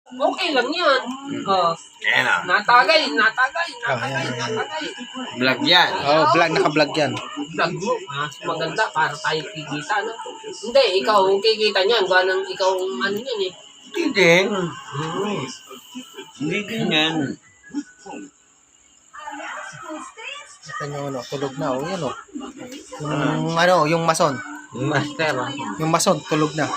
Okay lang yan. Oh, Ayan o. natagay. Vlog yan. Vlog, naka-vlog yan. Vlog mo. Mas maganda para tayo kikita, no? Hindi, ikaw ang kikita niyan. Ganang ikaw ang ano yan eh. Hindi din. Hindi din yan. Ito yung tulog na. Yan yung mason. Master. Yung mason, tulog na.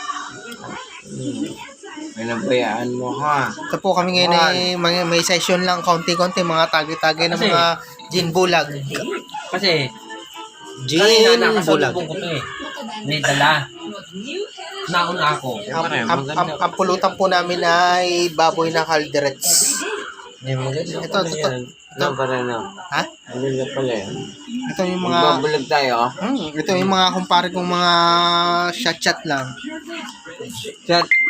May nabayaan mo ha. Ito po kami ngayon may session lang, konti-konti, mga tagi-tagi ng mga gin bulag. Kasi, Gin kanina bulag. nakasalubong ko to eh. May dala. Nauna ako. Ang pulutan po namin ay baboy na calderets. Ito. Ano pa rin o? Ha? Ano na pala yun? Ito yung mga... Magbabulag tayo. ito yung mga kumpare kong mga shot lang.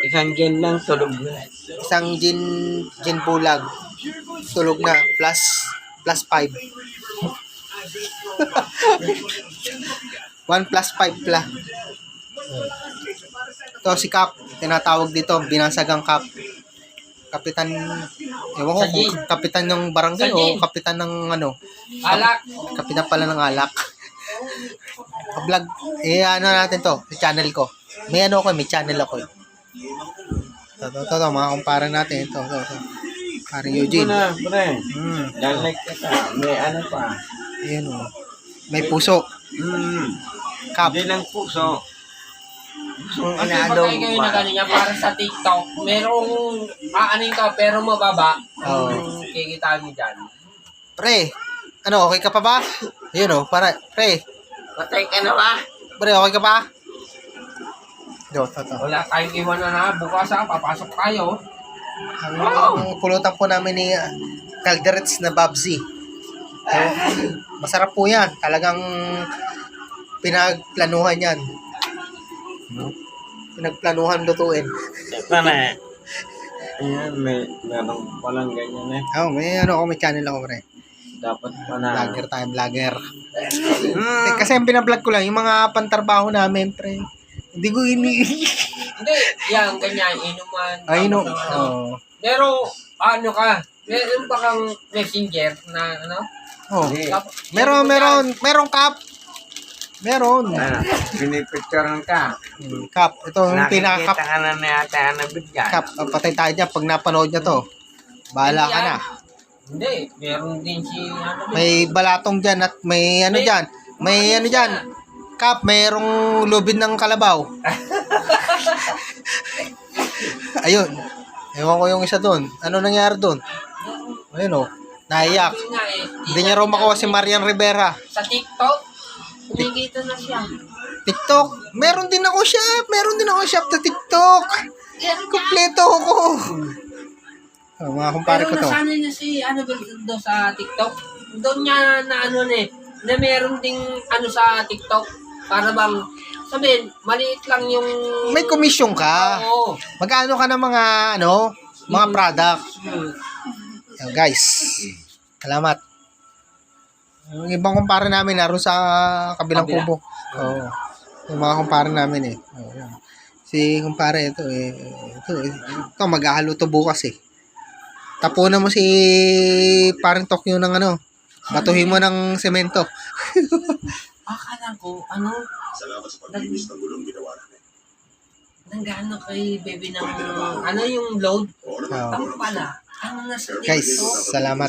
Isang gin lang tulog na. Isang gin bulag. Tulog na. Plus 5. 1 plus 5 pla. Ito si Cap. Tinatawag dito. Binasagang Cap. Kapitan, ewan ko kung kapitan ng barangay o kapitan ng ano. Alak. Kapitan pala ng alak. Vlog, ano natin to, sa channel ko. May channel ako. Ito, mga kumpara natin. Ito. Parang Eugene. Ito na, pre. Like kita. May ano pa. Ayan o. May puso. Cap. Hindi lang puso. Kasi pag kayo na ganyan, para sa TikTok, merong aanin ka pero mababa. Kikita mo dyan. Pre, okay ka pa ba? Ayun o, pre. Patay ka na ba? Pre, okay ka pa? Ito. Wala tayong iwan na bukas papasok tayo. Ang pulutan po namin ni Calderets na Babsy. So, masarap po yan. Talagang pinagplanuhan yan. Pinagplanuhan lutuin. Ito na. Ayan, meron palang ganyan eh. May channel ako, pre. Dapat pa na. Vlogger. Kasi ang binablog ko lang, yung mga pantarbaho namin, pre. Hindi ko Hindi, yan, ganyan, inuman. Pero, ano ka? Meron ba kang messenger na ano? Meron Cap. Meron. Pinipicturean ka. Cap, ito yung pinaka-Cap. Nakikita ka na yata na bigyan. Cap, patay tayo dyan pag napanood niya to. Bahala ka na. Hindi, meron din si may balatong dyan at may ano dyan. May ano dyan. Cap, mayroong lubid ng kalabaw. Ayun. Ewan ko yung isa doon. Ano nangyari doon? Ayun o. Naiyak. Hindi niya raw makuha si Marian Rivera. Sa TikTok, kumikita na siya. TikTok? Meron din ako shop sa TikTok. Kompleto ako. Mga kumpare ko to. Pero nasanay na si doon sa TikTok. Doon niya na na meron ding sa TikTok. Para bang, sabihin, maliit lang yung... May commission ka. Oo. Magkano ka ng mga, mga product. Guys, salamat. Yung ibang kumpare namin, naroon sa kabilang kubo. Oo. Yung mga kumpare namin eh. Si kumpare, ito maghahalo to bukas eh. Tapunan mo si parang Tokyo ng batuhin mo ng semento. Akala ko, nang kay baby ng, yung load. Tama pala. Nasa Guys, salamat.